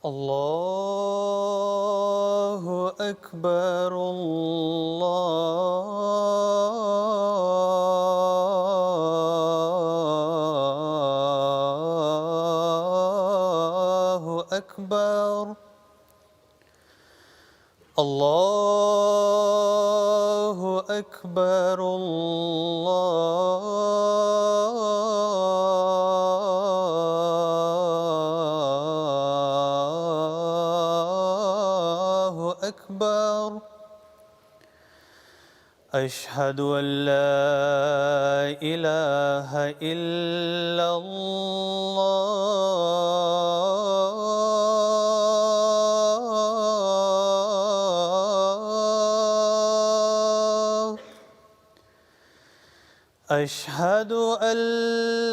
الله أكبر الله أكبر الله أكبر الله أكبر أشهد أن لا إله إلا الله أشهد أن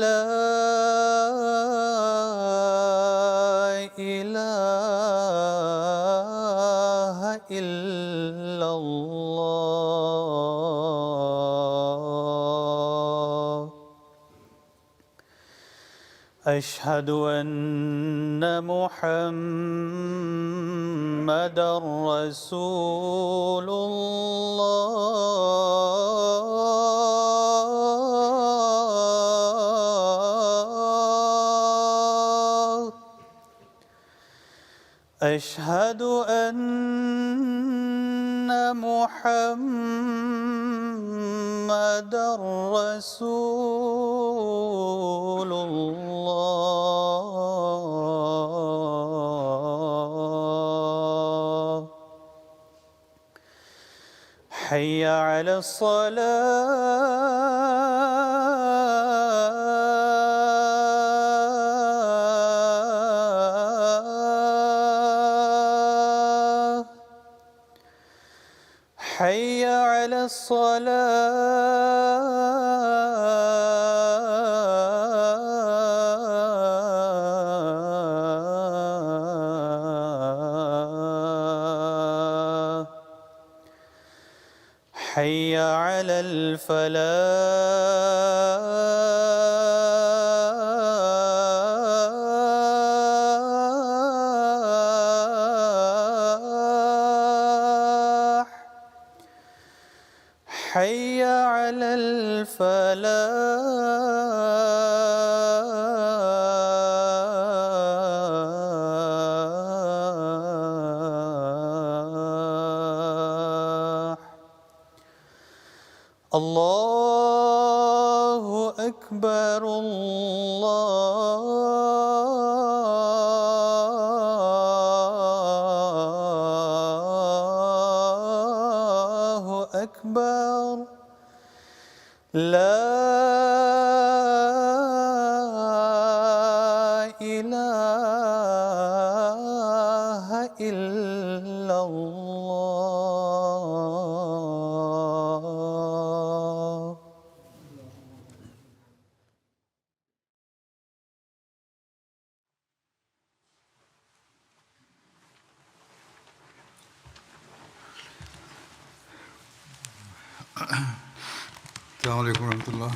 لا إله إلا الله أشهد أن محمدًا رسول الله أشهد أن محمدًا رسول الله حي على الصلاة حي على الصلاة حي على الفلاح حي على الفلاح الله أكبر الله أكبر لا إله إلا الله السلام عليكم ورحمة الله.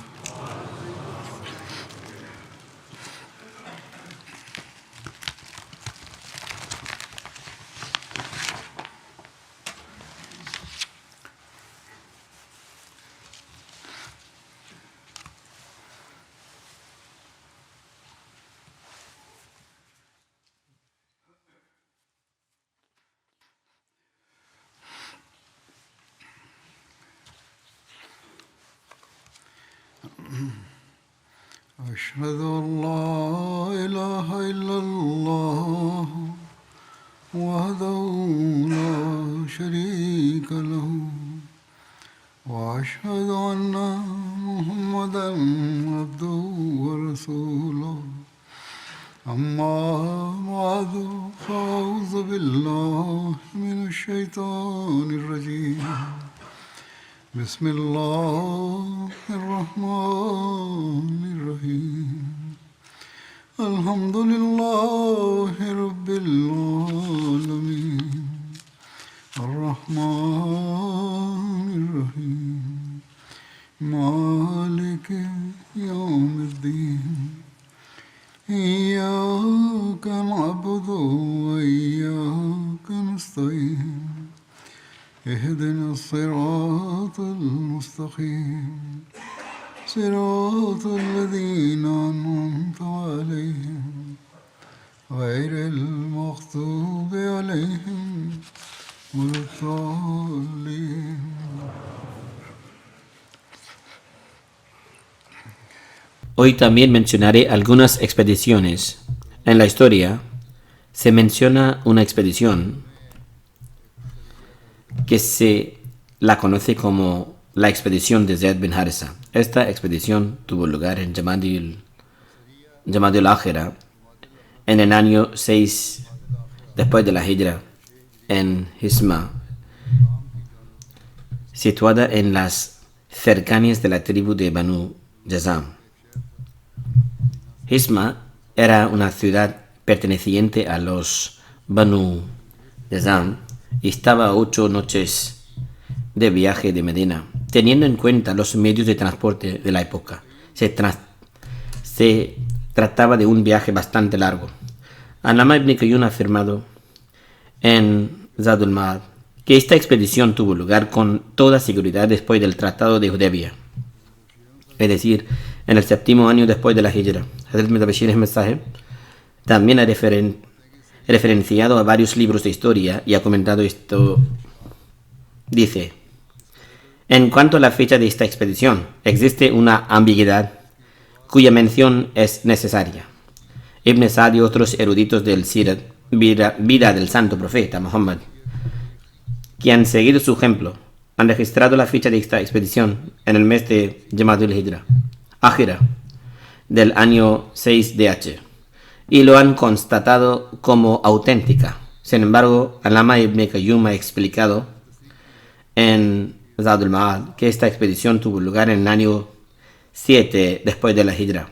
أشهد أن لا إله إلا الله وحده لا شريك له وأشهد أن محمدًا عبده ورسوله أما بعد فأعوذ بالله من الشيطان الرجيم بسم الله الرحمن الرحيم الحمد لله رب العالمين الرحمن الرحيم مالك يوم الدين إياك نعبد اهدنا الصراط المستقيم صراط الذين أنعمت عليهم غير المغضوب عليهم ولا الضالين. Hoy también mencionaré algunas expediciones. En la historia se menciona una expedición que se la conoce como la expedición de Zayd bin Harisa. Esta expedición tuvo lugar en Jamadil Ákhira en el año 6 después de la Hijra en Hisma, situada en las cercanías de la tribu de Banu Jazam. Hisma era una ciudad perteneciente a los Banu Jazam y estaba a 8 noches de viaje de Medina. Teniendo en cuenta los medios de transporte de la época, se trataba de un viaje bastante largo. Allama ibn Qayyum ha afirmado en Zadul Ma'ad que esta expedición tuvo lugar con toda seguridad después del Tratado de Hudaybiyah, es decir, en el 7º año después de la Hijra. Hazrat Mirza Bashir Ahmad Sahib también ha referenciado a varios libros de historia y ha comentado esto. Dice: en cuanto a la fecha de esta expedición, existe una ambigüedad cuya mención es necesaria. Ibn Sa'd y otros eruditos del Sirat, vida del santo profeta Muhammad, que han seguido su ejemplo, han registrado la fecha de esta expedición en el mes de Jamadul Ákhira del año 6 DH y lo han constatado como auténtica. Sin embargo, Allama ibn Qayyum ha explicado en Zadul Ma'ad que esta expedición tuvo lugar en el año 7 después de la Hijra,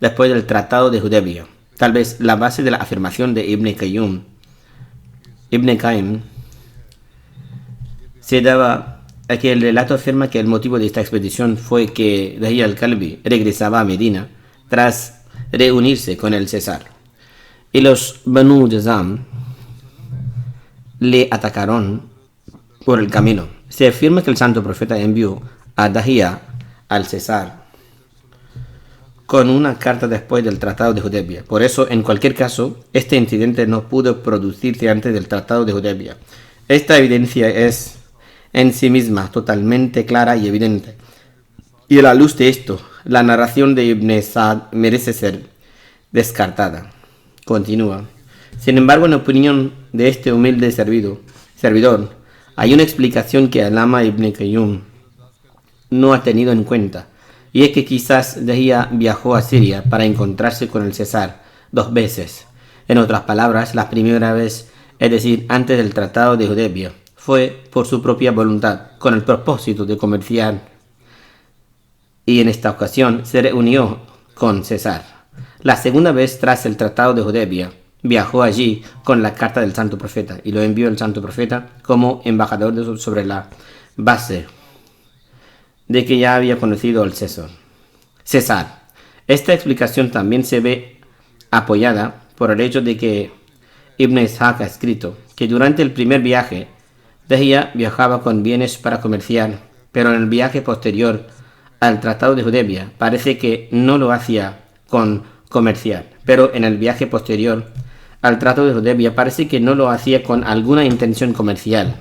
después del Tratado de Hudaybiyah. Tal vez la base de la afirmación de Ibn Qayyim se daba a que el relato afirma que el motivo de esta expedición fue que Dahiyya al-Kalbi regresaba a Medina tras reunirse con el César, y los Banu Jazam le atacaron por el camino. Se afirma que el santo profeta envió a Dahiyya al César con una carta después del Tratado de Hudaybiyah. Por eso, en cualquier caso, este incidente no pudo producirse antes del Tratado de Hudaybiyah. Esta evidencia es en sí misma totalmente clara y evidente, y a la luz de esto, la narración de Ibn Sa'd merece ser descartada. Continúa: sin embargo, en opinión de este humilde servidor, hay una explicación que Allama ibn Qayyum no ha tenido en cuenta, y es que quizás Dahiyya viajó a Siria para encontrarse con el César 2 veces. En otras palabras, la primera vez, es decir, antes del Tratado de Hudaybiyah, fue por su propia voluntad, con el propósito de comerciar, y en esta ocasión se reunió con César. La segunda vez, tras el Tratado de Hudaybiyah, viajó allí con la carta del santo profeta y lo envió el santo profeta como embajador sobre la base de que ya había conocido al César. Esta explicación también se ve apoyada por el hecho de que Ibn Ishaq ha escrito que durante el primer viaje Dahiyya viajaba con bienes para comerciar, pero en el viaje posterior al Tratado de Hudaybiyah parece que no lo hacía con comerciar, pero en el viaje posterior al Tratado de Hudaybiyah parece que no lo hacía con alguna intención comercial.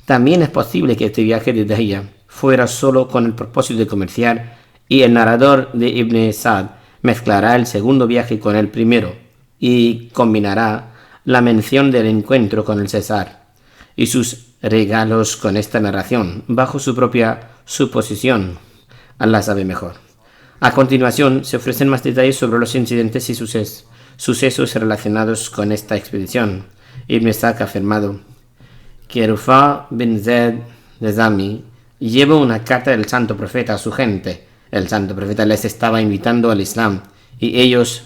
También es posible que este viaje de Dahiyya fuera solo con el propósito de comerciar, y el narrador de Ibn Sa'd mezclará el segundo viaje con el primero y combinará la mención del encuentro con el César y sus regalos con esta narración, bajo su propia suposición. Allah sabe mejor. A continuación, se ofrecen más detalles sobre los incidentes y sucesos relacionados con esta expedición. Ibn Ishaq ha afirmado que Rufa bin Zayd Nizami lleva una carta del santo profeta a su gente. El santo profeta les estaba invitando al Islam y ellos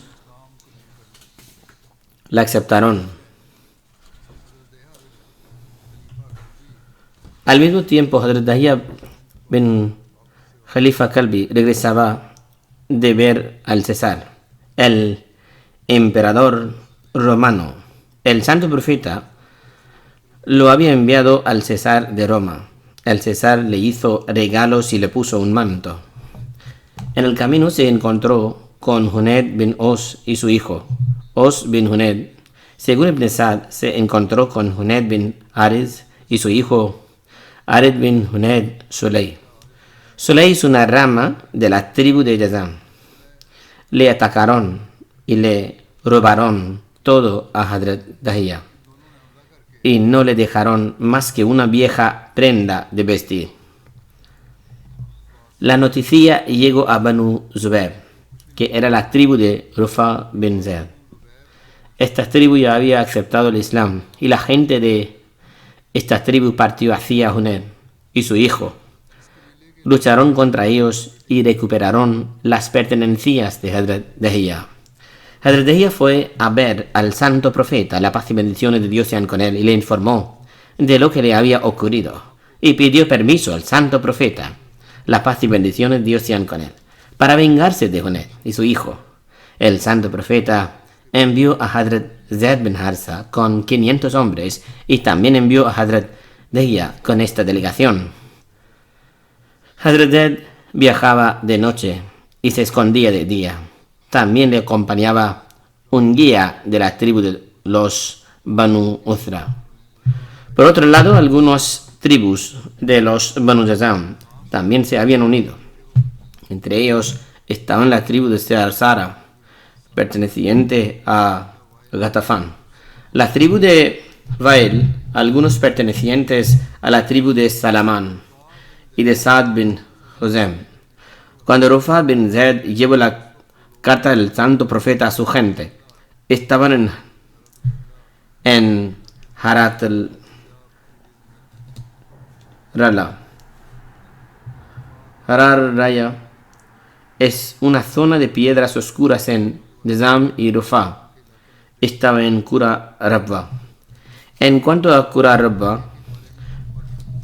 la aceptaron. Al mismo tiempo, Hazrat Dahiyya bin Khalifa Kalbi regresaba de ver al César, el emperador romano. El santo profeta lo había enviado al César de Roma. El César le hizo regalos y le puso un manto. En el camino se encontró con Hunayd bin Os y su hijo, Os bin Hunayd. Según Ibn Sa'd, se encontró con Hunayd bin Ariz y su hijo, Arid bin Hunayd Sulay. Sulay es una rama de la tribu de Jazam. Le atacaron y le robaron todo a Hazrat Dahiyya y no le dejaron más que una vieja prenda de vestir. La noticia llegó a Banu Zubair, que era la tribu de Rufa bin Zaid. Esta tribu ya había aceptado el Islam y la gente de esta tribu partió hacia Hunayd y su hijo. Lucharon contra ellos y recuperaron las pertenencias de Hazrat Dahiyya. Hazrat Dahiyya fue a ver al santo profeta, la paz y bendiciones de Dios sean con él, y le informó de lo que le había ocurrido y pidió permiso al santo profeta, la paz y bendiciones de Dios sean con él, para vengarse de Hunayd y su hijo. El santo profeta envió a Hazrat Zaid bin Harsa con 500 hombres y también envió a Hazrat Dahiyya con esta delegación. Hazrat Zaid viajaba de noche y se escondía de día. También le acompañaba un guía de la tribu de los Banu Uthra. Por otro lado, algunas tribus de los Banu Jazam también se habían unido. Entre ellos estaban la tribu de Sara, perteneciente a Ghatafan, la tribu de Vail, algunos pertenecientes a la tribu de Salaman y de Sa'd bin Huzam. Cuando Rufa bin Zaid llevó la carta del santo profeta a su gente, estaban en Harat al-Rala. Harar Raya es una zona de piedras oscuras en Jazam y Rufa. Estaba en Qura Rabba. En cuanto a Qura Rabba,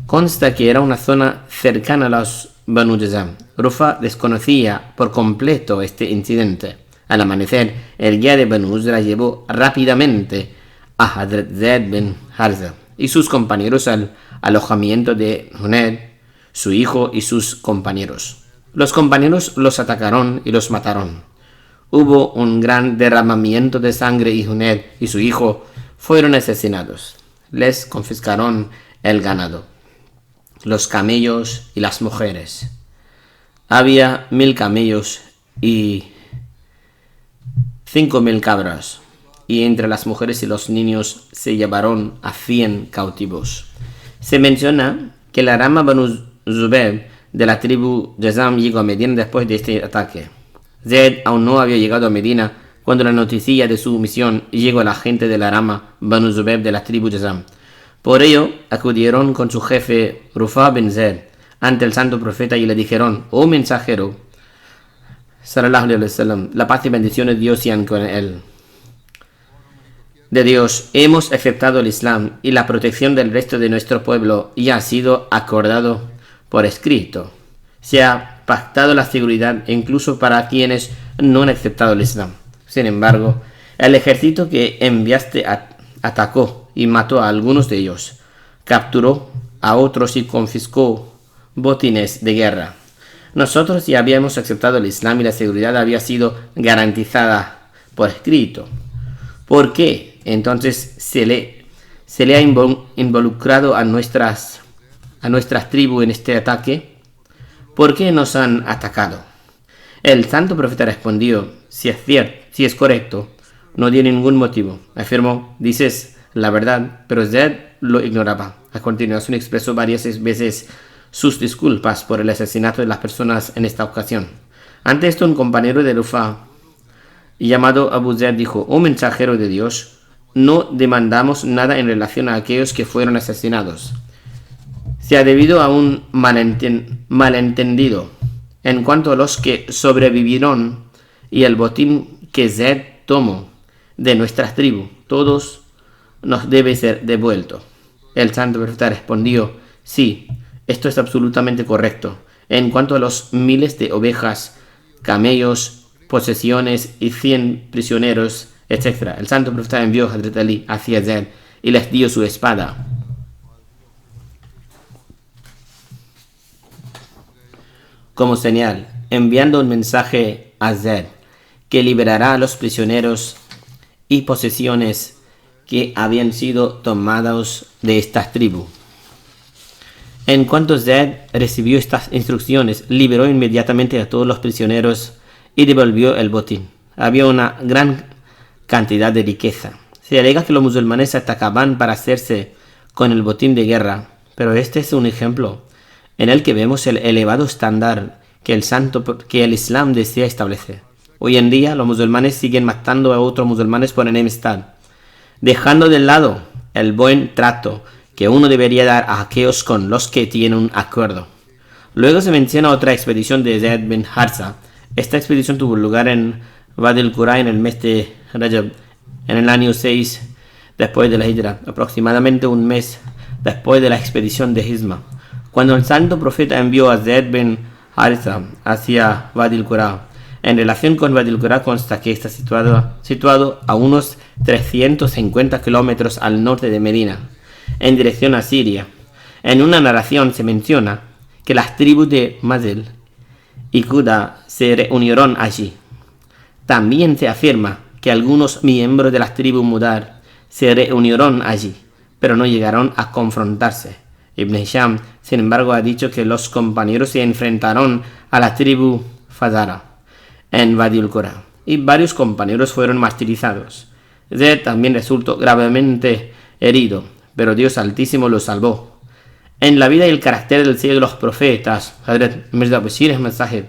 consta que era una zona cercana a los Banu Jazam. Rufa desconocía por completo este incidente. Al amanecer, el guía de Banu Uzra llevó rápidamente a Hazrat Zaid bin Harsa y sus compañeros al alojamiento de Hunayd, su hijo y sus compañeros. Los compañeros los atacaron y los mataron. Hubo un gran derramamiento de sangre y Hunayd y su hijo fueron asesinados. Les confiscaron el ganado, los camellos y las mujeres. Había 1000 camellos y 5000 cabras, y entre las mujeres y los niños se llevaron a 100 cautivos. Se menciona que la rama Banu Zubair de la tribu Jazam llegó a Medina después de este ataque. Zaid aún no había llegado a Medina cuando la noticia de su misión llegó a la gente de la rama Banu Zubair de la tribu Jazam. Por ello, acudieron con su jefe Rufa bin Zaid ante el santo profeta y le dijeron: oh mensajero, sallallahu alaihi wasallam, la paz y bendiciones de Dios sean con él. De Dios, hemos aceptado el Islam y la protección del resto de nuestro pueblo ya ha sido acordado por escrito. Se ha pactado la seguridad incluso para quienes no han aceptado el Islam. Sin embargo, el ejército que enviaste atacó y mató a algunos de ellos, capturó a otros y confiscó botines de guerra. Nosotros ya habíamos aceptado el Islam y la seguridad había sido garantizada por escrito. ¿Por qué entonces se le ha involucrado a nuestras tribus en este ataque? ¿Por qué nos han atacado? El santo profeta respondió: si es cierto, si es correcto, no dio ningún motivo. Afirmó: dices la verdad, pero Zaid lo ignoraba. A continuación expresó varias veces sus disculpas por el asesinato de las personas en esta ocasión. Ante esto, un compañero de Rufa llamado Abu Zaid dijo: oh mensajero de Dios, no demandamos nada en relación a aquellos que fueron asesinados. Se ha debido a un malentendido en cuanto a los que sobrevivieron y el botín que Zaid tomó de nuestra tribu. Todos nos debe ser devuelto. El santo profeta respondió: sí, esto es absolutamente correcto. En cuanto a los miles de ovejas, camellos, posesiones y 100 prisioneros, etc., el santo profeta envió a Hazrat Ali hacia Zaid y les dio su espada. como señal, enviando un mensaje a Zayd, que liberará a los prisioneros y posesiones que habían sido tomados de esta tribu. En cuanto Zayd recibió estas instrucciones, liberó inmediatamente a todos los prisioneros y devolvió el botín. Había una gran cantidad de riqueza. Se alega que los musulmanes atacaban para hacerse con el botín de guerra, pero este es un ejemplo en el que vemos el elevado estándar que el Islam desea establecer. Hoy en día los musulmanes siguen matando a otros musulmanes por enemistad, dejando de lado el buen trato que uno debería dar a aquellos con los que tiene un acuerdo. Luego se menciona otra expedición de Zayd bin Harza. Esta expedición tuvo lugar en Wadi al-Qura en el mes de Rajab, en el año 6 después de la Hijra, aproximadamente un mes después de la expedición de Hizma. Cuando el santo profeta envió a Zayd bin Harza hacia Wadi al-Qura, en relación con Wadi al-Qura consta que está situado a unos 350 kilómetros al norte de Medina, en dirección a Siria. En una narración se menciona que las tribus de Mazil y Kuda se reunieron allí. También se afirma que algunos miembros de las tribus Mudar se reunieron allí, pero no llegaron a confrontarse. Ibn Hisham, sin embargo, ha dicho que los compañeros se enfrentaron a la tribu Fazara en Wadi al-Qura y varios compañeros fueron martirizados. Zayd también resultó gravemente herido, pero Dios Altísimo lo salvó. En la vida y el carácter del sello de los profetas, Hazrat Mirza Bashir Ahmad Sahib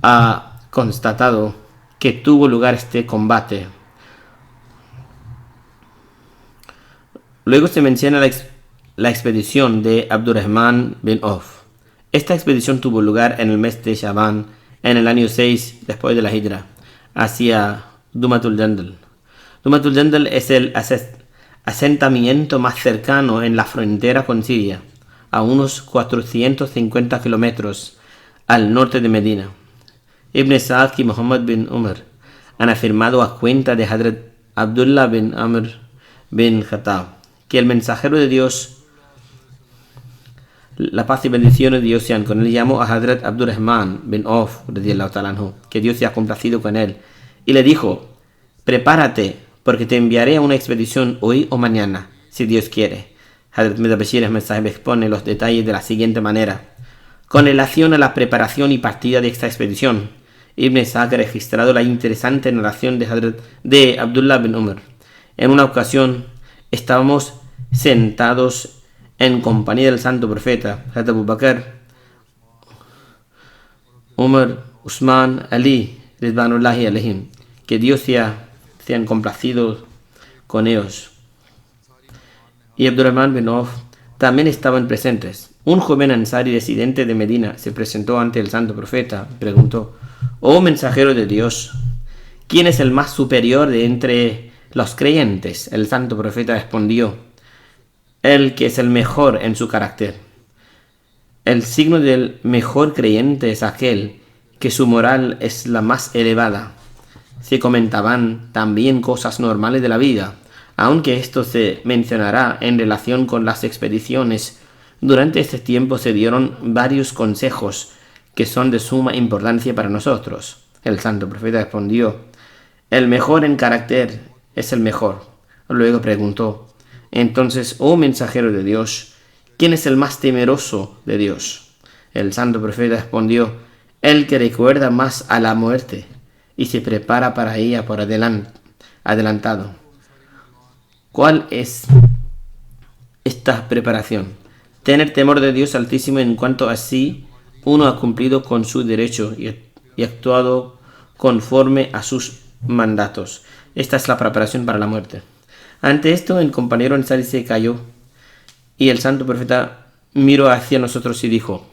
ha constatado que tuvo lugar este combate. Luego se menciona la expedición de Abdurrahman bin Auf. Esta expedición tuvo lugar en el mes de Shaban, en el año 6 después de la Hijra, hacia Dumatul Jandal. Dumatul Jandal es el asentamiento más cercano en la frontera con Siria, a unos 450 kilómetros al norte de Medina. Ibn Sa'd y Muhammad bin Umar han afirmado a cuenta de Hazrat Abdullah bin Amr bin Khattab que el mensajero de Dios, la paz y bendiciones de Dios sean con él, llamó a Hazrat Abdurrahman bin Auf, que Dios se ha complacido con él, y le dijo: prepárate, porque te enviaré a una expedición hoy o mañana, si Dios quiere. Hazrat Mirza Bashir Ahmad Sahib expone los detalles de la siguiente manera. Con relación a la preparación y partida de esta expedición, Ibn Sa'd ha registrado la interesante narración de Abdullah bin Umar. En una ocasión estábamos sentados en compañía del santo profeta, Hazrat Abu Bakr, Umar, Usman, Ali, Ridwanullahi alayhim, que Dios sean complacidos con ellos, y Abdurrahman bin Auf también estaban presentes. Un joven ansari residente de Medina se presentó ante el santo profeta y preguntó: «Oh mensajero de Dios, ¿quién es el más superior de entre los creyentes?» El santo profeta respondió: «El que es el mejor en su carácter. El signo del mejor creyente es aquel que su moral es la más elevada». Se comentaban también cosas normales de la vida, aunque esto se mencionará en relación con las expediciones. Durante este tiempo se dieron varios consejos que son de suma importancia para nosotros. El santo profeta respondió: «El mejor en carácter es el mejor». Luego preguntó: «Entonces, oh mensajero de Dios, ¿quién es el más temeroso de Dios?» El santo profeta respondió: «El que recuerda más a la muerte y se prepara para ella por adelantado». ¿Cuál es esta preparación? Tener temor de Dios Altísimo, en cuanto así uno ha cumplido con su derecho y actuado conforme a sus mandatos. Esta es la preparación para la muerte. Ante esto, el compañero ansari se cayó y el santo profeta miró hacia nosotros y dijo: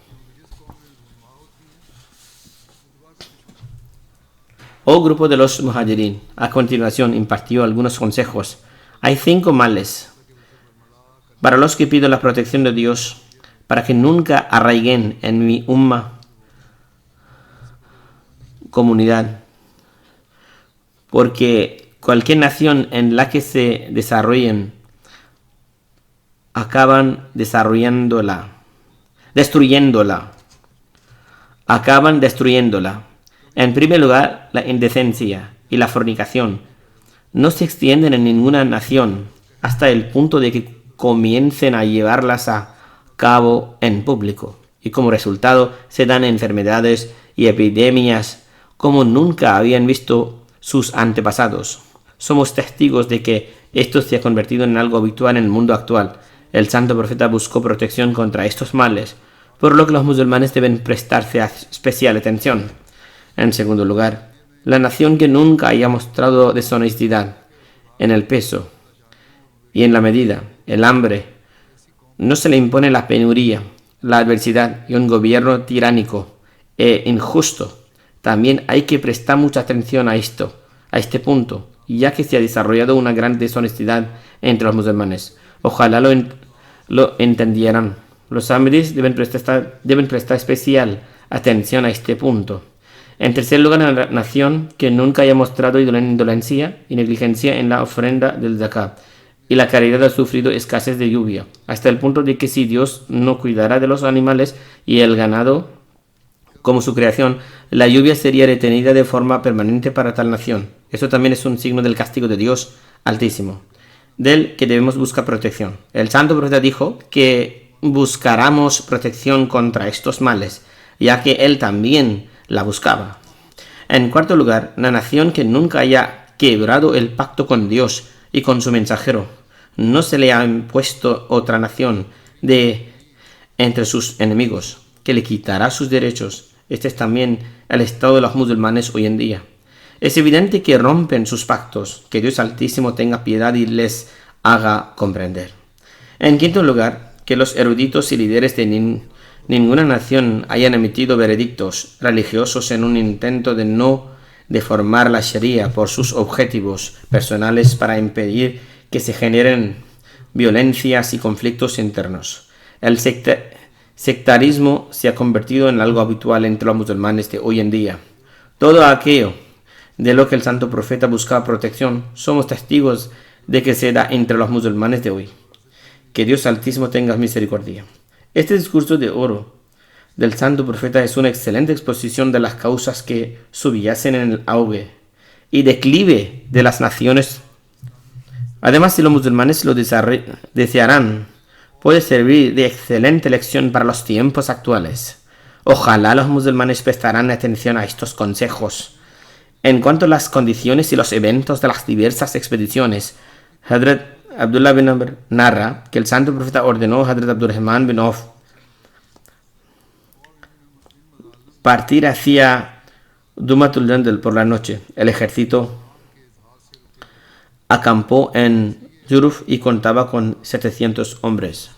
«Oh grupo de los muhajirin», a continuación impartió algunos consejos. «Hay 5 males para los que pido la protección de Dios, para que nunca arraiguen en mi comunidad, porque cualquier nación en la que se desarrollen acaban destruyéndola. acaban destruyéndola. En primer lugar, la indecencia y la fornicación no se extienden en ninguna nación hasta el punto de que comiencen a llevarlas a cabo en público, y como resultado se dan enfermedades y epidemias como nunca habían visto sus antepasados. Somos testigos de que esto se ha convertido en algo habitual en el mundo actual. El santo profeta buscó protección contra estos males, por lo que los musulmanes deben prestarse especial atención. En segundo lugar, la nación que nunca haya mostrado deshonestidad en el peso y en la medida, el hambre, no se le impone la penuria, la adversidad y un gobierno tiránico e injusto. También hay que prestar mucha atención a este punto, ya que se ha desarrollado una gran deshonestidad entre los musulmanes. Ojalá lo entendieran. Los ahmadis deben prestar especial atención a este punto. En tercer lugar, la nación que nunca haya mostrado indolencia y negligencia en la ofrenda del zakat y la caridad ha sufrido escasez de lluvia, hasta el punto de que si Dios no cuidara de los animales y el ganado como su creación, la lluvia sería retenida de forma permanente para tal nación. Eso también es un signo del castigo de Dios Altísimo, del que debemos buscar protección. El santo profeta dijo que buscáramos protección contra estos males, ya que él también la buscaba. En cuarto lugar, la nación que nunca haya quebrado el pacto con Dios y con su mensajero. No se le ha impuesto otra nación de entre sus enemigos que le quitará sus derechos. Este es también el estado de los musulmanes hoy en día. Es evidente que rompen sus pactos. Que Dios Altísimo tenga piedad y les haga comprender. En quinto lugar, que los eruditos y líderes de ninguna nación hayan emitido veredictos religiosos en un intento de no deformar la Sharia por sus objetivos personales para impedir que se generen violencias y conflictos internos. El sectarismo se ha convertido en algo habitual entre los musulmanes de hoy en día. Todo aquello de lo que el santo profeta buscaba protección, somos testigos de que se da entre los musulmanes de hoy. Que Dios Altísimo tenga misericordia. Este discurso de oro del santo profeta es una excelente exposición de las causas que subyacen en el auge y declive de las naciones. Además, si los musulmanes lo desearán, puede servir de excelente lección para los tiempos actuales. Ojalá los musulmanes prestarán atención a estos consejos. En cuanto a las condiciones y los eventos de las diversas expediciones, Hadrat Abdullah bin Amr narra que el santo profeta ordenó a Hadrat Abdurrahman bin Auf partir hacia Dumatul Jandal por la noche. El ejército acampó en Juruf y contaba con 700 hombres.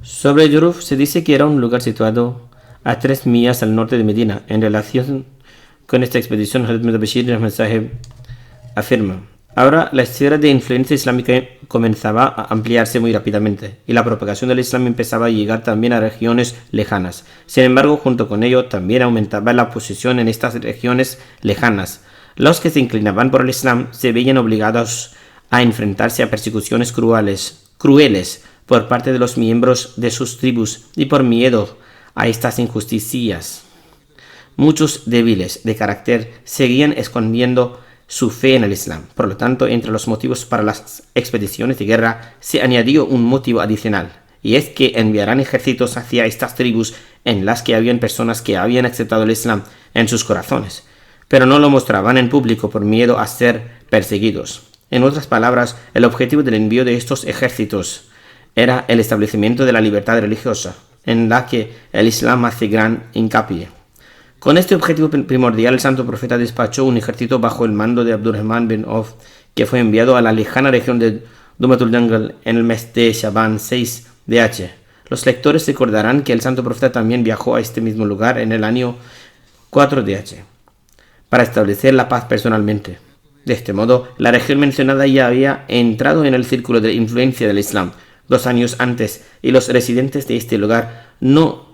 Sobre Juruf se dice que era un lugar situado a 3 millas al norte de Medina. En relación con esta expedición, Hazrat Mirza Bashir Ahmad Sahib afirma: ahora la esfera de influencia islámica comenzaba a ampliarse muy rápidamente y la propagación del Islam empezaba a llegar también a regiones lejanas. Sin embargo, junto con ello también aumentaba la oposición en estas regiones lejanas. Los que se inclinaban por el Islam se veían obligados a enfrentarse a persecuciones crueles por parte de los miembros de sus tribus y por miedo a estas injusticias. Muchos débiles de carácter seguían escondiendo su fe en el Islam. Por lo tanto, entre los motivos para las expediciones de guerra se añadió un motivo adicional, y es que enviarán ejércitos hacia estas tribus en las que habían personas que habían aceptado el Islam en sus corazones, pero no lo mostraban en público por miedo a ser perseguidos. En otras palabras, el objetivo del envío de estos ejércitos era el establecimiento de la libertad religiosa, en la que el Islam hace gran hincapié. Con este objetivo primordial, el santo profeta despachó un ejército bajo el mando de Abdurrahman bin Auf, que fue enviado a la lejana región de Dumatul Jandal en el mes de Shaban 6 DH. Los lectores recordarán que el santo profeta también viajó a este mismo lugar en el año 4 DH para establecer la paz personalmente. De este modo, la región mencionada ya había entrado en el círculo de influencia del Islam 2 años antes, y los residentes de este lugar no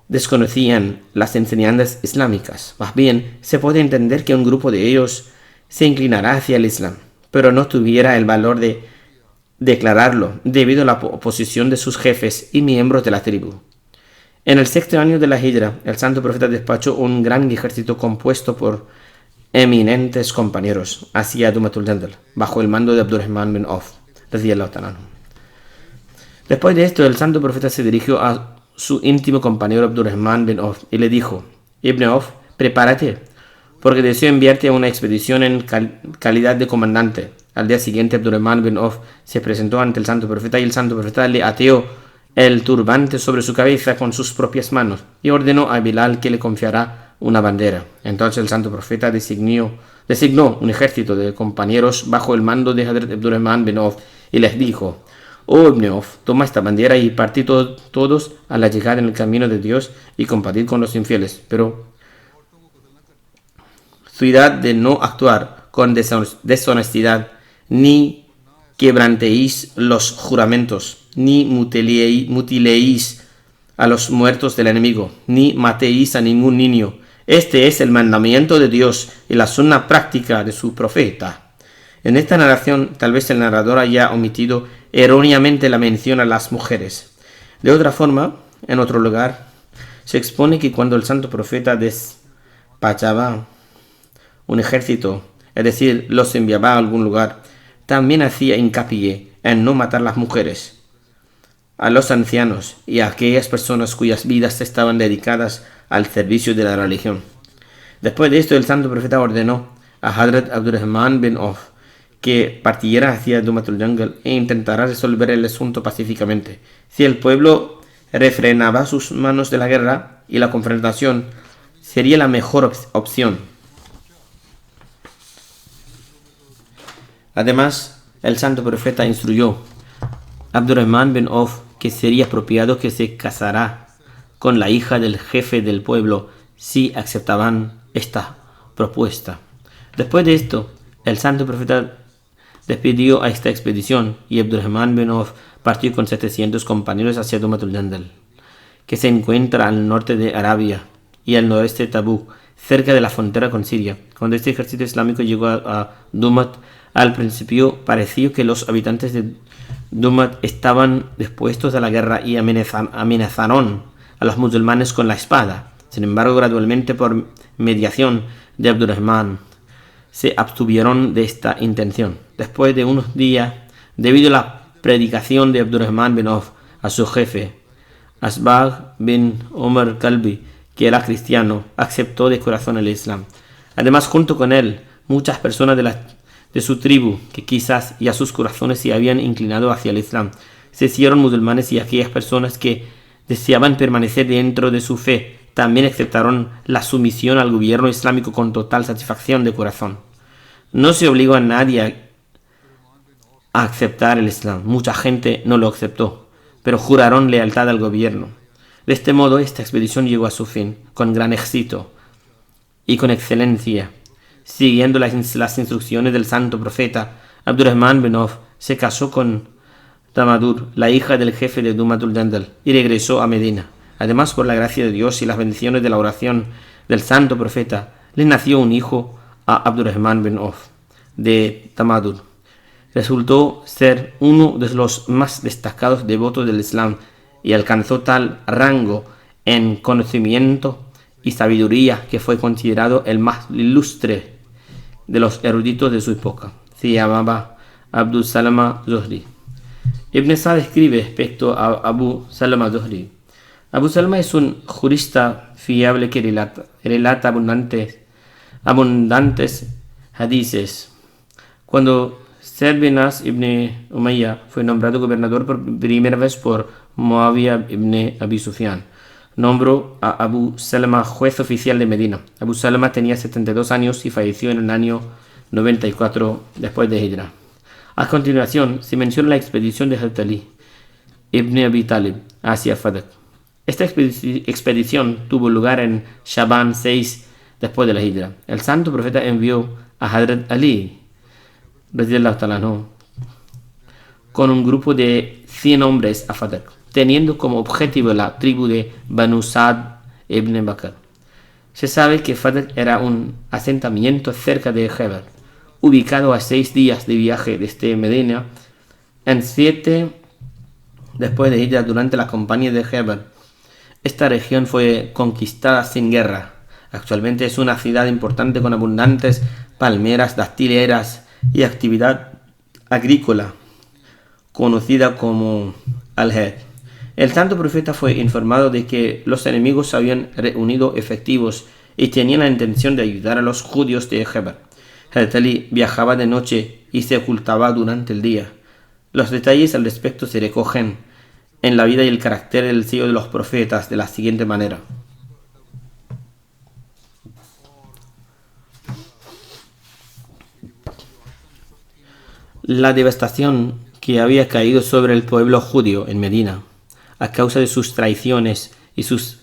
desconocían las enseñanzas islámicas. Más bien, se puede entender que un grupo de ellos se inclinará hacia el Islam, pero no tuviera el valor de declararlo debido a la oposición de sus jefes y miembros de la tribu. En el sexto año de la Hijra, el santo profeta despachó un gran ejército compuesto por eminentes compañeros hacia Dumatul Jandal, bajo el mando de Abdurrahman bin Auf. Después de esto, el santo profeta se dirigió a su íntimo compañero Abdurrahman bin Auf y le dijo: Ibn Auf, prepárate, porque deseo enviarte a una expedición en calidad de comandante. Al día siguiente, Abdurrahman bin Auf se presentó ante el santo profeta y el santo profeta le ateó el turbante sobre su cabeza con sus propias manos y ordenó a Bilal que le confiara una bandera. Entonces el santo profeta designó un ejército de compañeros bajo el mando de Hadrat Abdurrahman bin Auf y les dijo: Oh Ibn Auf, toma esta bandera y partid todos a la llegada en el camino de Dios y combatid con los infieles, pero cuidad de no actuar con deshonestidad, ni quebrantéis los juramentos, ni mutiléis a los muertos del enemigo, ni matéis a ningún niño. Este es el mandamiento de Dios y la sunna práctica de su profeta. En esta narración, tal vez el narrador haya omitido erróneamente la mención a las mujeres. De otra forma, en otro lugar, se expone que cuando el santo profeta despachaba un ejército, es decir, los enviaba a algún lugar, también hacía hincapié en no matar a las mujeres, a los ancianos y a aquellas personas cuyas vidas estaban dedicadas al servicio de la religión. Después de esto, el santo profeta ordenó a Hadrat Abdurrahman bin Auf que partiera hacia Dumatul Jandal e intentara resolver el asunto pacíficamente. Si el pueblo refrenaba sus manos de la guerra y la confrontación, sería la mejor opción. Además, el santo profeta instruyó a Abdurrahman bin Auf que sería apropiado que se casara con la hija del jefe del pueblo si aceptaban esta propuesta. Después de esto, el santo profeta despidió a esta expedición y Abdurrahman bin Auf partió con 700 compañeros hacia Dumatul Jandal, que se encuentra al norte de Arabia y al noreste de Tabuk, cerca de la frontera con Siria. Cuando este ejército islámico llegó a Dumat, al principio pareció que los habitantes de Dumat estaban dispuestos a la guerra y amenazaron a los musulmanes con la espada. Sin embargo, gradualmente, por mediación de Abdurrahman, se abstuvieron de esta intención. Después de unos días, debido a la predicación de Abdurrahman bin Auf a su jefe, Asbagh bin Omar Kalbi, que era cristiano, aceptó de corazón el Islam. Además, junto con él, muchas personas de su tribu, que quizás ya sus corazones se habían inclinado hacia el Islam, se hicieron musulmanes, y aquellas personas que deseaban permanecer dentro de su fe también aceptaron la sumisión al gobierno islámico con total satisfacción de corazón. No se obligó a nadie a aceptar el Islam. Mucha gente no lo aceptó, pero juraron lealtad al gobierno. De este modo, esta expedición llegó a su fin con gran éxito y con excelencia. Siguiendo las instrucciones del santo profeta, Abdurrahman bin Auf se casó con Tamadur, la hija del jefe de Dumatul Jandal, y regresó a Medina. Además, por la gracia de Dios y las bendiciones de la oración del santo profeta, le nació un hijo a Abdurrahman bin Auf de Tamadur. Resultó ser uno de los más destacados devotos del Islam y alcanzó tal rango en conocimiento y sabiduría que fue considerado el más ilustre de los eruditos de su época. Se llamaba Abu Salama Zuhri. Ibn Sa'd escribe respecto a Abu Salama Zuhri: Abu Salama es un jurista fiable que relata abundantes hadices. Cuando Sa'd bin As ibn Umayya fue nombrado gobernador por primera vez por Muawiyah ibn Abi Sufyan, nombró a Abu Salama juez oficial de Medina. Abu Salama tenía 72 años y falleció en el año 94 después de Hijra. A continuación, se menciona la expedición de Hazrat Ali ibn Abi Talib hacia Fadak. Esta expedición tuvo lugar en Shaban 6 después de la Hijra. El santo profeta envió a Hazrat Ali con un grupo de 100 hombres a Fadak, teniendo como objetivo la tribu de Banu Sa'd ibn Bakr. Se sabe que Fadak era un asentamiento cerca de Khaybar, ubicado a 6 días de viaje desde Medina. En 7 después de ella, durante la campaña de Khaybar, esta región fue conquistada sin guerra. Actualmente es una ciudad importante con abundantes palmeras, destileras y actividad agrícola, conocida como Al-Had. El santo profeta fue informado de que los enemigos se habían reunido efectivos y tenían la intención de ayudar a los judíos de Khaybar. Hazrat Ali viajaba de noche y se ocultaba durante el día. Los detalles al respecto se recogen en la vida y el carácter del sello de los profetas de la siguiente manera. La devastación que había caído sobre el pueblo judío en Medina a causa de sus traiciones y sus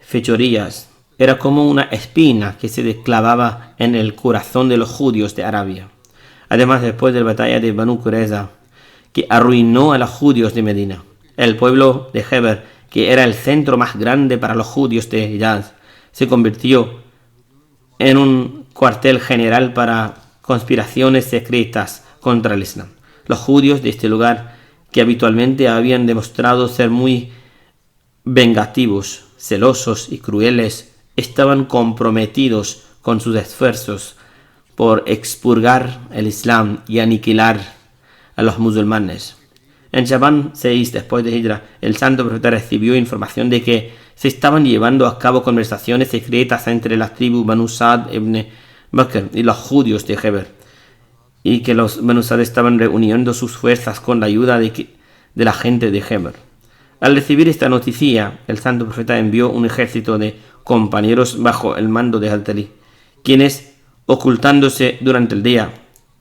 fechorías era como una espina que se clavaba en el corazón de los judíos de Arabia. Además, después de la batalla de Banu Qurayza, que arruinó a los judíos de Medina, el pueblo de Khaybar, que era el centro más grande para los judíos de Hijaz, se convirtió en un cuartel general para conspiraciones secretas contra el Islam. Los judíos de este lugar, que habitualmente habían demostrado ser muy vengativos, celosos y crueles, estaban comprometidos con sus esfuerzos por expurgar el Islam y aniquilar a los musulmanes. En Shaban 6 después de Hijra, el santo profeta recibió información de que se estaban llevando a cabo conversaciones secretas entre las tribus Banu Sa'd ibn Bakr y los judíos de Khaybar, y que los Banu Sa'd estaban reuniendo sus fuerzas con la ayuda de la gente de Khaybar. Al recibir esta noticia, el santo profeta envió un ejército de compañeros bajo el mando de Hazrat Ali, quienes, ocultándose durante el día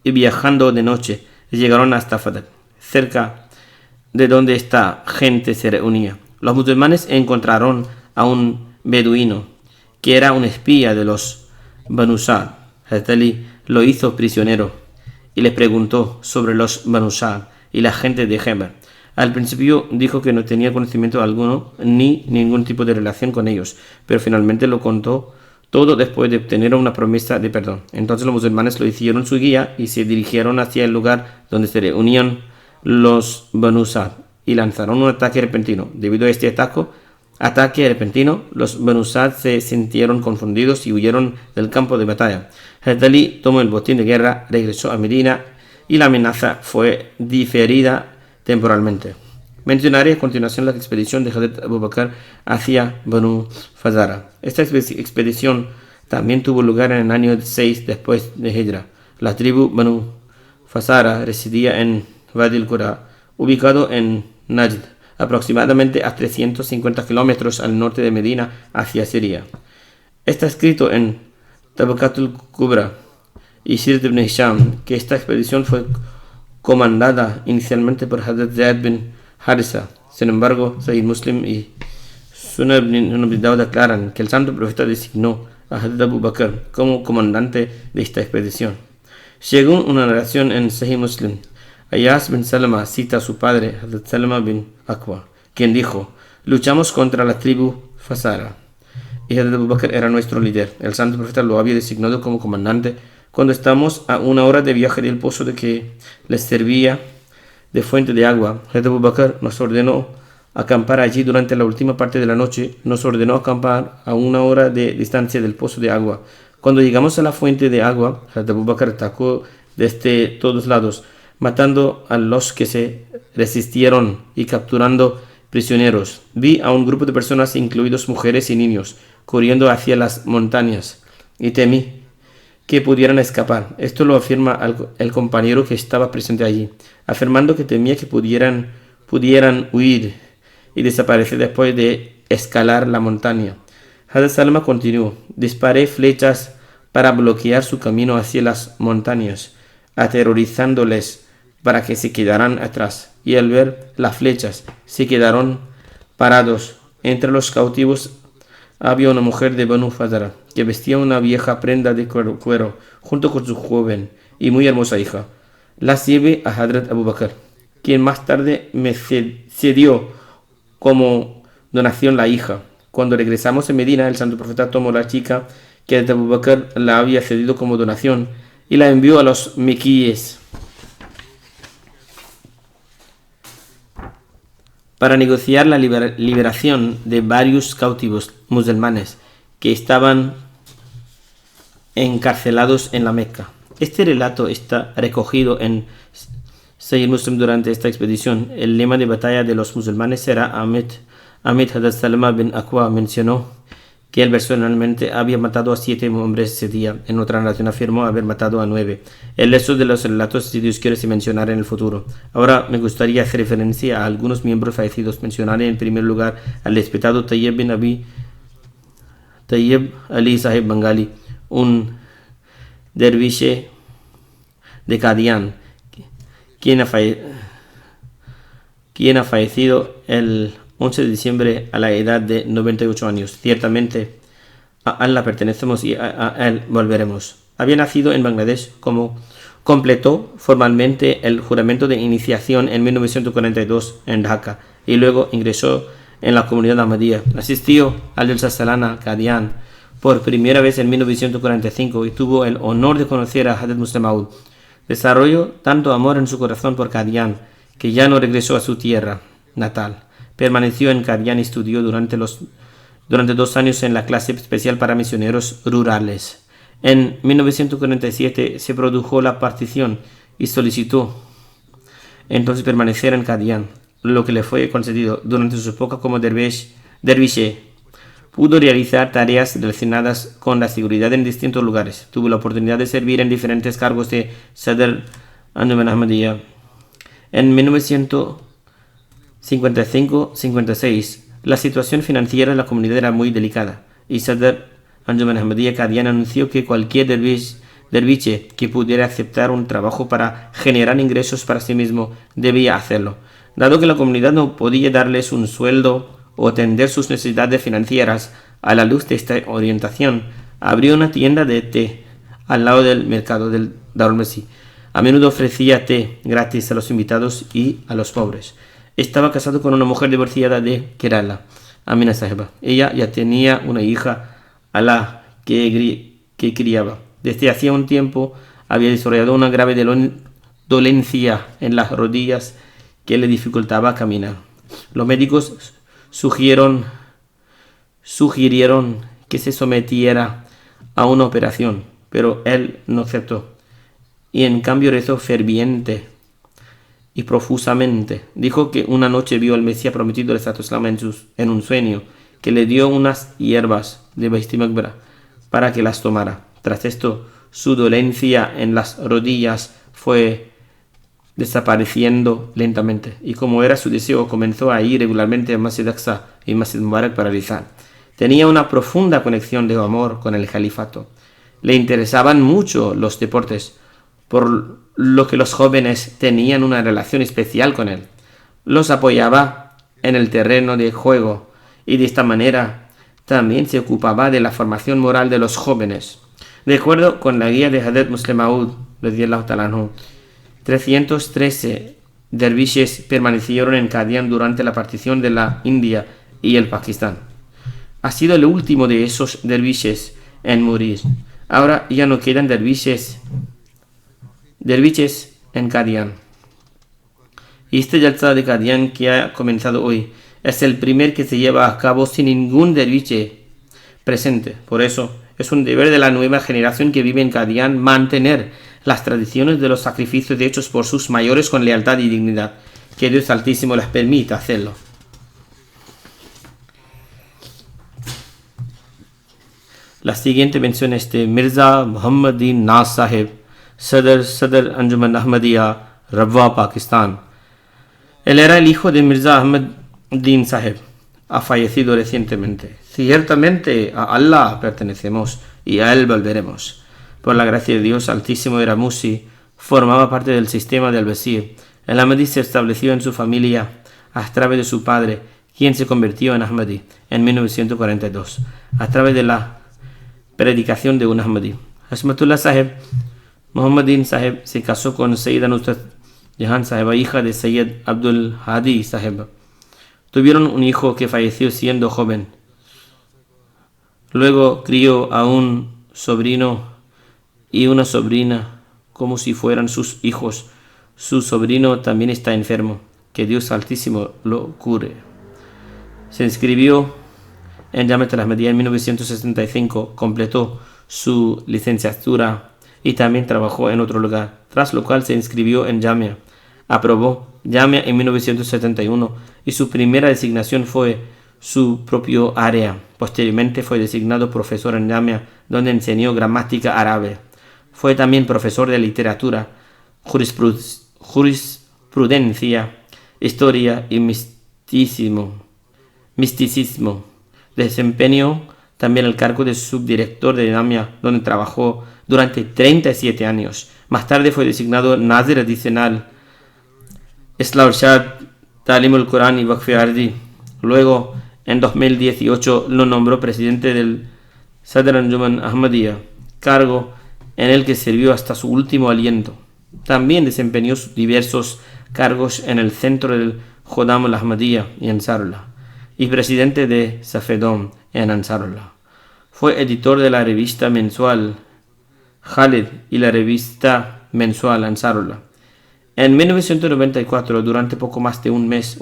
y viajando de noche, llegaron hasta Fadl, cerca de donde esta gente se reunía. Los musulmanes encontraron a un beduino, que era un espía de los Banu Sa'd. Hazrat Ali lo hizo prisionero y le preguntó sobre los Banu Sa'd y la gente de Khaybar. Al principio dijo que no tenía conocimiento alguno ni ningún tipo de relación con ellos, pero finalmente lo contó todo después de obtener una promesa de perdón. Entonces los musulmanes lo hicieron su guía y se dirigieron hacia el lugar donde se reunían los Banu Sa'd y lanzaron un ataque repentino. Debido a este ataque repentino, los Banu Sa'd se sintieron confundidos y huyeron del campo de batalla. Hazrat Ali tomó el botín de guerra, regresó a Medina y la amenaza fue diferida temporalmente. Mencionaré a continuación la expedición de Hazrat Abu Bakr hacia Banu Fazara. Esta expedición también tuvo lugar en el año 6 después de Hijra. La tribu Banu Fazara residía en Wadi al-Qura, ubicado en Najd, aproximadamente a 350 kilómetros al norte de Medina, hacia Siria. Está escrito en Tabaqatul Kubra y Sirat ibn Hisham que esta expedición fue comandada inicialmente por Hazrat Zayd bin Harisa. Sin embargo, Sahih Muslim y Sunan ibn Abi Dawud declaran que el santo profeta designó a Hazrat Abu Bakr como comandante de esta expedición. Según una narración en Sahih Muslim, Ayas bin Salama cita a su padre, Hazrat Salama bin Aqwa, quien dijo: luchamos contra la tribu Fazara y Hazrat Abu Bakr era nuestro líder. El santo profeta lo había designado como comandante cuando estamos a una hora de viaje del pozo de que les servía de fuente de agua. Hazrat Abu Bakr nos ordenó acampar allí durante la última parte de la noche. Nos ordenó acampar a una hora de distancia del pozo de agua. Cuando llegamos a la fuente de agua, Hazrat Abu Bakr atacó desde todos lados, matando a los que se resistieron y capturando prisioneros. Vi a un grupo de personas, incluidos mujeres y niños, corriendo hacia las montañas y temí que pudieran escapar. Esto lo afirma el compañero que estaba presente allí, afirmando que temía que pudieran huir y desaparecer después de escalar la montaña. Hazrat Salama continuó: disparé flechas para bloquear su camino hacia las montañas, aterrorizándoles para que se quedaran atrás, y al ver las flechas se quedaron parados. Entre los cautivos había una mujer de Banu Fazara que vestía una vieja prenda de cuero junto con su joven y muy hermosa hija. Las llevé a Hazrat Abu Bakr, quien más tarde me cedió como donación la hija. Cuando regresamos a Medina, el santo profeta tomó la chica que Hazrat Abu Bakr la había cedido como donación y la envió a los mequíes. para negociar la liberación de varios cautivos musulmanes que estaban encarcelados en la Meca. Este relato está recogido en Sahih Muslim durante esta expedición. El lema de batalla de los musulmanes era Amit Hadad Salama bin Aqwa mencionó que él personalmente había matado a 7 hombres ese día. En otra narración afirmó haber matado a 9. El resto de los relatos, si Dios quiere, se mencionará en el futuro. Ahora me gustaría hacer referencia a algunos miembros fallecidos. Mencionaré en primer lugar al respetado Tayyib Ali Sahib Bengali, un derviche de Qadian, quien ha fallecido el 11 de diciembre a la edad de 98 años. Ciertamente a Allah pertenecemos y a Él volveremos. Había nacido en Bangladesh, como completó formalmente el juramento de iniciación en 1942 en Dhaka y luego ingresó en la comunidad Ahmadiyya. Asistió al Jalsa Salana Qadian por primera vez en 1945 y tuvo el honor de conocer a Hazrat Musleh Maud. Desarrolló tanto amor en su corazón por Qadian que ya no regresó a su tierra natal. Permaneció en Qadian y estudió durante 2 años en la clase especial para misioneros rurales. En 1947 se produjo la partición y solicitó entonces permanecer en Qadian, lo que le fue concedido. Durante su época como derviche, pudo realizar tareas relacionadas con la seguridad en distintos lugares. Tuvo la oportunidad de servir en diferentes cargos de Sadr Anjuman Ahmadiyya. En 1955-56, la situación financiera de la comunidad era muy delicada y Sadr Anjuman Ahmadiyya Qadian anunció que cualquier derviche que pudiera aceptar un trabajo para generar ingresos para sí mismo debía hacerlo. Dado que la comunidad no podía darles un sueldo o atender sus necesidades financieras, a la luz de esta orientación, abrió una tienda de té al lado del mercado del Darul Masih. A menudo ofrecía té gratis a los invitados y a los pobres. Estaba casado con una mujer divorciada de Kerala, Amina Sahiba. Ella ya tenía una hija a la que criaba. Desde hacía un tiempo había desarrollado una grave dolencia en las rodillas que le dificultaba caminar. Los médicos sugirieron que se sometiera a una operación, pero él no aceptó y en cambio rezó ferviente y profusamente. Dijo que una noche vio al Mesías prometido del Santo Islam en un sueño, que le dio unas hierbas de Baishti Makbara para que las tomara. Tras esto, su dolencia en las rodillas fue desapareciendo lentamente, y como era su deseo, comenzó a ir regularmente a Masjid Aqsa y Masjid Mubarak para rezar. Tenía una profunda conexión de amor con el califato. Le interesaban mucho los deportes, por lo que los jóvenes tenían una relación especial con él. Los apoyaba en el terreno de juego y de esta manera también se ocupaba de la formación moral de los jóvenes. De acuerdo con la guía de Hazrat Musleh Maud, 313 derviches permanecieron en Qadian durante la partición de la India y el Pakistán. Ha sido el último de esos derviches en morir. Ahora ya no quedan derviches en Qadian. Y este Jalsa de Qadian que ha comenzado hoy es el primer que se lleva a cabo sin ningún derviche presente. Por eso es un deber de la nueva generación que vive en Qadian mantener las tradiciones de los sacrificios hechos por sus mayores con lealtad y dignidad. Que Dios Altísimo les permita hacerlo. La siguiente mención es de Mirza Muhammadin Naz Sahib, Sadr Anjuman Ahmadiyya, Rabwa, Pakistán. Él era el hijo de Mirza Ahmaddin Sahib. Ha fallecido recientemente. Ciertamente a Allah pertenecemos y a Él volveremos. Por la gracia de Dios Altísimo, Ramusi formaba parte del sistema del Basir. El Ahmadi se estableció en su familia a través de su padre, quien se convirtió en Ahmadi en 1942, a través de la predicación de un Ahmadi. Hasmatullah Sahib, Muhammadin Sahib se casó con Sayyida Nusrat Jahan Sahiba, hija de Sayyid Abdul Hadi Sahib. Tuvieron un hijo que falleció siendo joven. Luego crió a un sobrino y una sobrina como si fueran sus hijos. Su sobrino también está enfermo. que Dios Altísimo lo cure. Se inscribió en Jamiat al-Ahmadiyya en 1965, completó su licenciatura y también trabajó en otro lugar, tras lo cual se inscribió en Jamia. Aprobó Jamia en 1971 y su primera designación fue su propio área. Posteriormente fue designado profesor en Jamia, donde enseñó gramática árabe. Fue también profesor de literatura, jurisprudencia, historia y misticismo. Desempeñó también el cargo de subdirector de Jamia, donde trabajó durante 37 años. Más tarde fue designado Nazir adicional, Islah Irshad, Talim al-Quran y Waqf Ardi. Luego, en 2018, lo nombró presidente del Sadr Anjuman Ahmadiyya, cargo en el que sirvió hasta su último aliento. También desempeñó diversos cargos en el centro del Khodam al-Ahmadiyya y Ansarullah, y presidente de Safedom en Ansarullah. Fue editor de la revista mensual Khalid y la revista mensual Ansarullah. En 1994, durante poco más de un mes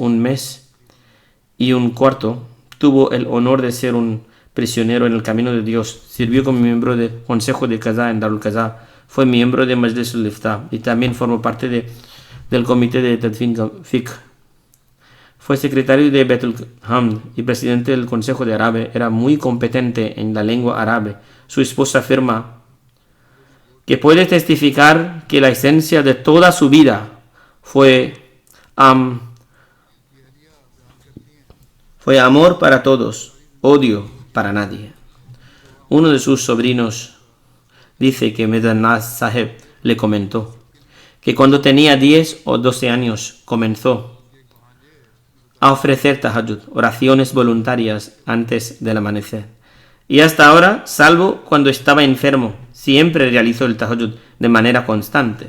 y un cuarto, tuvo el honor de ser un prisionero en el camino de Dios. Sirvió como miembro del Consejo de Qaza en Darul Qaza. Fue miembro de Majlis al-Iftah y también formó parte del Comité de Tadfin Fiqh. Fue secretario de Betul Hamd y presidente del Consejo de Árabe. Era muy competente en la lengua árabe. Su esposa afirma que puede testificar que la esencia de toda su vida fue amor para todos, odio para nadie. Uno de sus sobrinos dice que Medan Naz Saheb le comentó que cuando tenía 10 o 12 años comenzó a ofrecer tahajjud, oraciones voluntarias antes del amanecer. Y hasta ahora, salvo cuando estaba enfermo, siempre realizó el tahajjud de manera constante.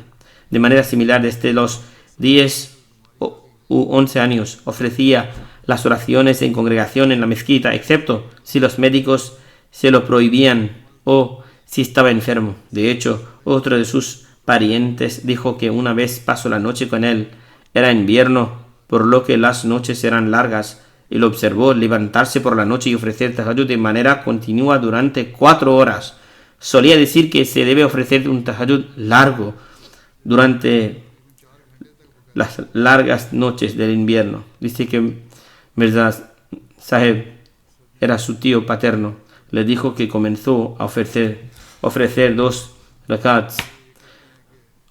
De manera similar, desde los 10 u 11 años, ofrecía las oraciones en congregación en la mezquita, excepto si los médicos se lo prohibían o si estaba enfermo. De hecho, otro de sus parientes dijo que una vez pasó la noche con él. Era invierno, por lo que las noches eran largas, y lo observó levantarse por la noche y ofrecer tahajjud de manera continua durante 4 horas. Solía decir que se debe ofrecer un tahajjud largo durante las largas noches del invierno. Dice que Mirza Saheb era su tío paterno. Le dijo que comenzó a ofrecer 2 rakats,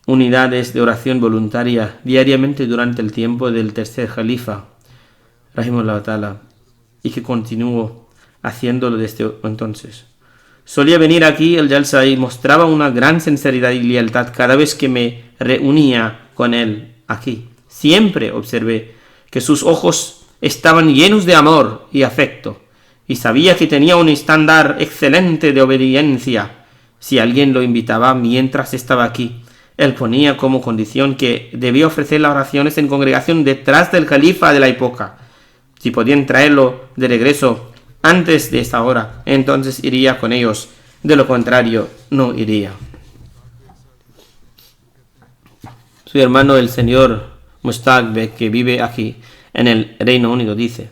unidades de oración voluntaria, diariamente durante el tiempo del tercer califa, Rahimahullah Ta'ala, y que continuó haciéndolo desde entonces. Solía venir aquí el Jalsa y mostraba una gran sinceridad y lealtad cada vez que me reunía con él aquí. Siempre observé que sus ojos estaban llenos de amor y afecto, y sabía que tenía un estándar excelente de obediencia. Si alguien lo invitaba mientras estaba aquí, él ponía como condición que debía ofrecer las oraciones en congregación detrás del califa de la época. Si podían traerlo de regreso antes de esa hora, entonces iría con ellos. De lo contrario, no iría. Su hermano, el señor Mushtaq Beg, que vive aquí en el Reino Unido, dice: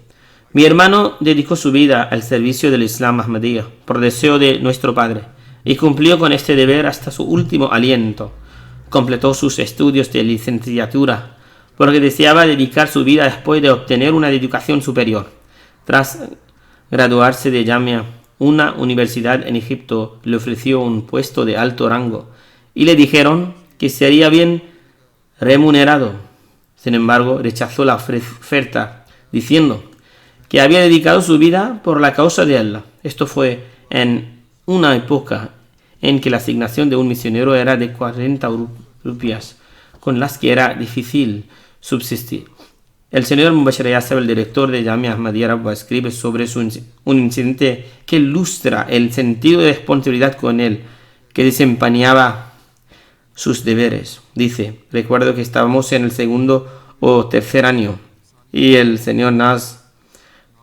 mi hermano dedicó su vida al servicio del Islam Ahmadiyya por deseo de nuestro padre y cumplió con este deber hasta su último aliento. Completó sus estudios de licenciatura porque deseaba dedicar su vida después de obtener una educación superior. Tras graduarse de Jamia, una universidad en Egipto le ofreció un puesto de alto rango y le dijeron que sería bien remunerado. Sin embargo, rechazó la oferta diciendo que había dedicado su vida por la causa de Allah. Esto fue en una época en que la asignación de un misionero era de 40 rupias, con las que era difícil subsistir. El señor Mubashir Yasser, el director de Jamia Ahmadiyya Rabwa, escribe sobre un incidente que ilustra el sentido de responsabilidad con él que desempeñaba sus deberes. Dice: recuerdo que estábamos en el 2º o 3er año y el señor Naz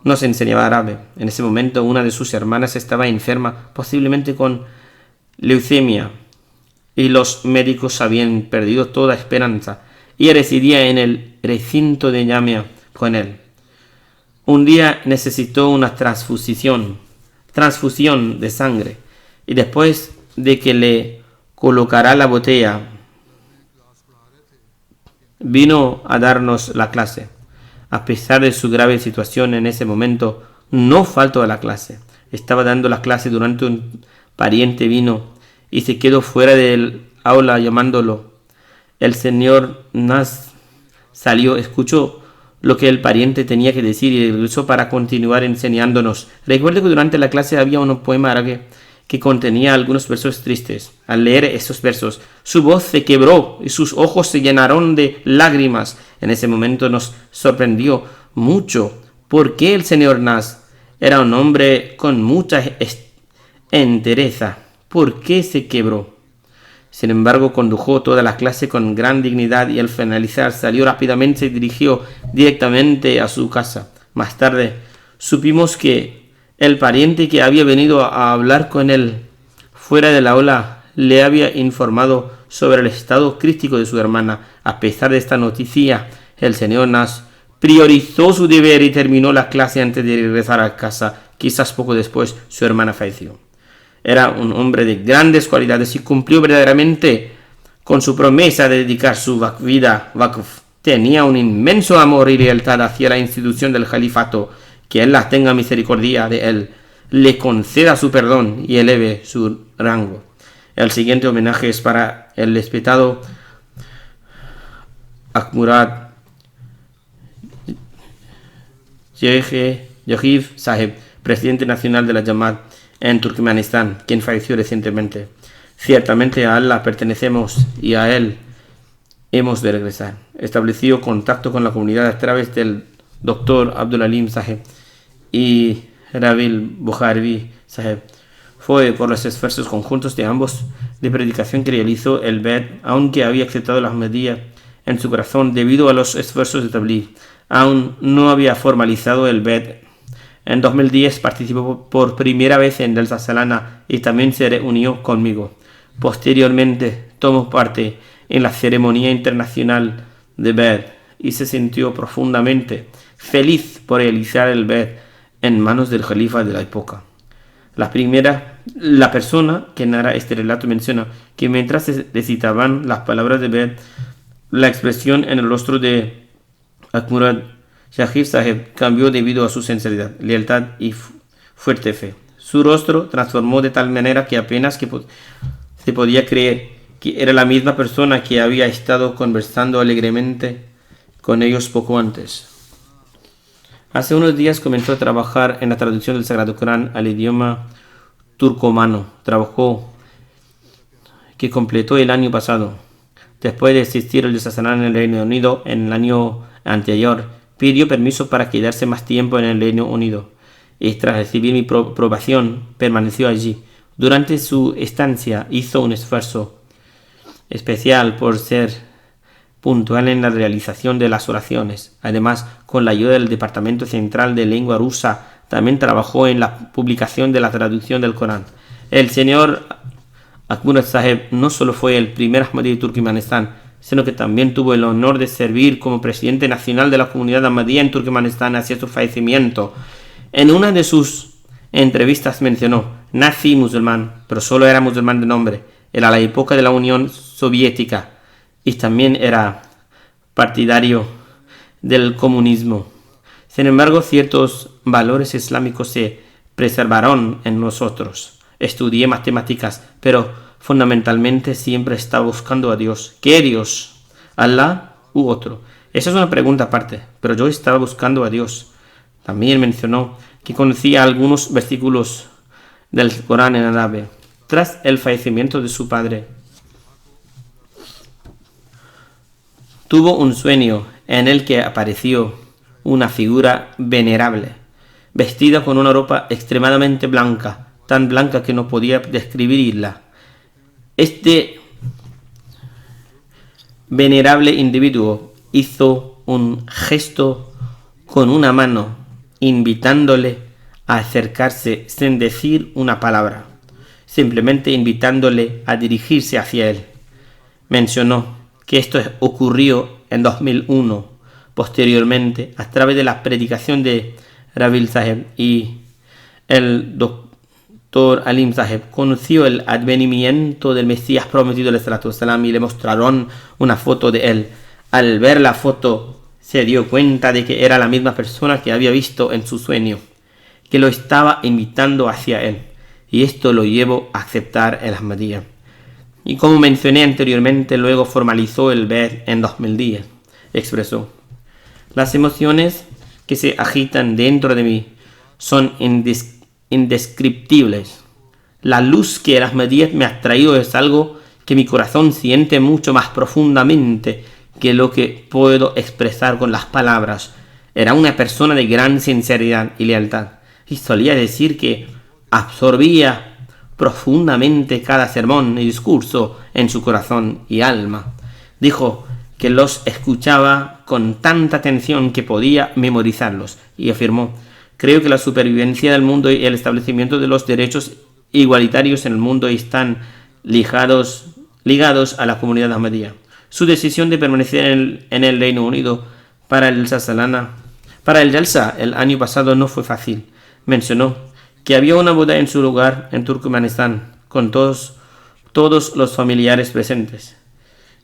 nos enseñaba árabe. En ese momento una de sus hermanas estaba enferma, posiblemente con leucemia, y los médicos habían perdido toda esperanza. Ella residía en el recinto de Jamia con él. Un día necesitó una transfusión de sangre, y después de que le colocara la botella, vino a darnos la clase. A pesar de su grave situación en ese momento, no faltó a la clase. Estaba dando la clase durante un pariente vino y se quedó fuera del aula llamándolo. El señor Nas salió, escuchó lo que el pariente tenía que decir y regresó para continuar enseñándonos. Recuerdo que durante la clase había un poema árabe que contenía algunos versos tristes. Al leer esos versos, su voz se quebró y sus ojos se llenaron de lágrimas. En ese momento nos sorprendió mucho porque el señor Nas era un hombre con mucha entereza. ¿Por qué se quebró? Sin embargo, condujo toda la clase con gran dignidad y al finalizar salió rápidamente y se dirigió directamente a su casa. Más tarde supimos que el pariente que había venido a hablar con él fuera del aula le había informado sobre el estado crítico de su hermana. A pesar de esta noticia, el señor Nas priorizó su deber y terminó la clase antes de regresar a casa. Quizás poco después su hermana falleció. Era un hombre de grandes cualidades y cumplió verdaderamente con su promesa de dedicar su vida Waqf. Tenía un inmenso amor y lealtad hacia la institución del califato. Que Allah tenga misericordia de él, le conceda su perdón y eleve su rango. El siguiente homenaje es para el respetado Akmurad Yahif Saheb, presidente nacional de la Jamaat en Turkmenistán, quien falleció recientemente. Ciertamente a Allah pertenecemos y a él hemos de regresar. Estableció contacto con la comunidad a través del Dr. Abdul Alim Saheb y Rabil Bukharvi Saheb. Fue por los esfuerzos conjuntos de ambos de predicación que realizó el Bed, aunque había aceptado la Ahmadiyya en su corazón debido a los esfuerzos de Tabligh. Aún no había formalizado el Bed. En 2010 participó por primera vez en Delta Salana y también se reunió conmigo. Posteriormente tomó parte en la ceremonia internacional de Bed y se sintió profundamente feliz por realizar el Bed en manos del califa de la época. La persona que narra este relato menciona que mientras se recitaban las palabras de Bed, la expresión en el rostro de Akmurad Shahif Saheb cambió debido a su sinceridad, lealtad y fuerte fe. Su rostro transformó de tal manera que apenas se podía creer que era la misma persona que había estado conversando alegremente con ellos poco antes. Hace unos días comenzó a trabajar en la traducción del Sagrado Corán al idioma turcomano, trabajo que completó el año pasado. Después de asistir al Sasanán en el Reino Unido en el año anterior, pidió permiso para quedarse más tiempo en el Reino Unido y tras recibir mi aprobación permaneció allí. Durante su estancia hizo un esfuerzo especial por ser puntual en la realización de las oraciones. Además, con la ayuda del Departamento Central de Lengua Rusa, también trabajó en la publicación de la traducción del Corán. El señor Akmurad Saheb no solo fue el primer Ahmadí de Turkmenistán, sino que también tuvo el honor de servir como presidente nacional de la comunidad Ahmadía en Turkmenistán hacia su fallecimiento. En una de sus entrevistas mencionó: nací musulmán, pero solo era musulmán de nombre. Era la época de la Unión Soviética y también era partidario del comunismo. Sin embargo, ciertos valores islámicos se preservaron en nosotros. Estudié matemáticas, pero fundamentalmente siempre estaba buscando a Dios. ¿Qué Dios? ¿Allah u otro? Esa es una pregunta aparte, pero yo estaba buscando a Dios. También mencionó que conocía algunos versículos del Corán en árabe. Tras el fallecimiento de su padre, tuvo un sueño en el que apareció una figura venerable, vestida con una ropa extremadamente blanca, tan blanca que no podía describirla. Este venerable individuo hizo un gesto con una mano, invitándole a acercarse sin decir una palabra, simplemente invitándole a dirigirse hacia él. Mencionó que esto ocurrió en 2001, Posteriormente, a través de la predicación de Rabil Saheb y el doctor Alim Saheb, conoció el advenimiento del Mesías prometido y le mostraron una foto de él. Al ver la foto, se dio cuenta de que era la misma persona que había visto en su sueño, que lo estaba invitando hacia él, y esto lo llevó a aceptar el Ahmadiyya. Y como mencioné anteriormente, luego formalizó el Bai'at en 2010. Expresó: las emociones que se agitan dentro de mí son indescriptibles. La luz que el Ahmadiyya me ha traído es algo que mi corazón siente mucho más profundamente que lo que puedo expresar con las palabras. Era una persona de gran sinceridad y lealtad, y solía decir que absorbía profundamente cada sermón y discurso en su corazón y alma. Dijo que los escuchaba con tanta atención que podía memorizarlos, y afirmó: creo que la supervivencia del mundo y el establecimiento de los derechos igualitarios en el mundo están ligados a la comunidad ahmadiyya. Su decisión de permanecer en el Reino Unido para el Jalsa el año pasado no fue fácil. Mencionó que había una boda en su lugar en Turkmenistán con todos los familiares presentes,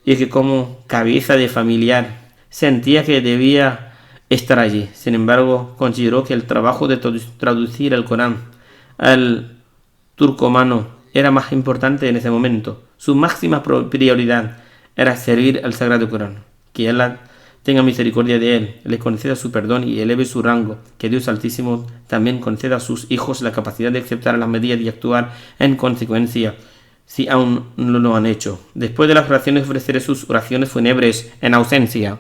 y que como cabeza de familiar sentía que debía estar allí. Sin embargo, consideró que el trabajo de traducir el Corán al turcomano era más importante en ese momento. Su máxima prioridad era servir al Sagrado Corán. Que Allah tenga misericordia de él, le conceda su perdón y eleve su rango. Que Dios Altísimo también conceda a sus hijos la capacidad de aceptar las medidas y actuar en consecuencia, si aún no lo han hecho. Después de las oraciones ofreceré sus oraciones fúnebres en ausencia.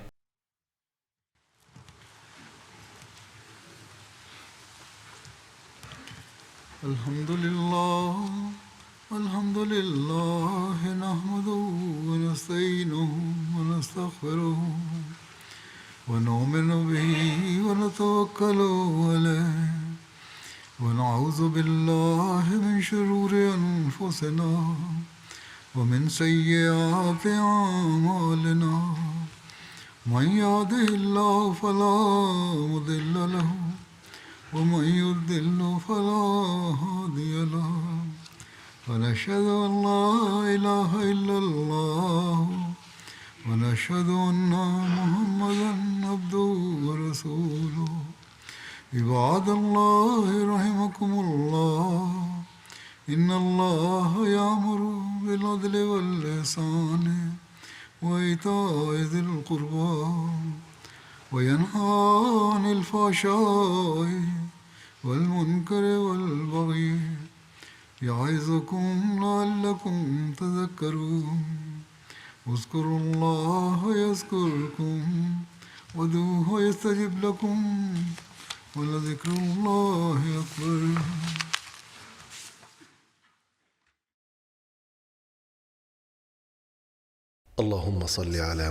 Alhamdulillah, nahmaduhu wa nasta'inuhu wa nastaghfiruhu wa nu'minu bihi wa natawakkalu alayhi wa na'udhu billahi min shururi anfusina wa min sayyiati a'malina. Man yahdihillahu fala mudilla lahu wa man yudlil fala hadiya lahu. ونشهد أن لا إله إلا الله ونشهد أن محمدا عبده ورسوله. عباد الله رحمكم الله إن الله يأمر بالعدل والإحسان وإيتاء ذي القربى وينهى عن الفحشاء والمنكر والبغي يعظكم لعلكم تذكرون. اذكروا الله يذكركم وادعوه يستجب لكم ولذكر الله أكبر. اللهم صل على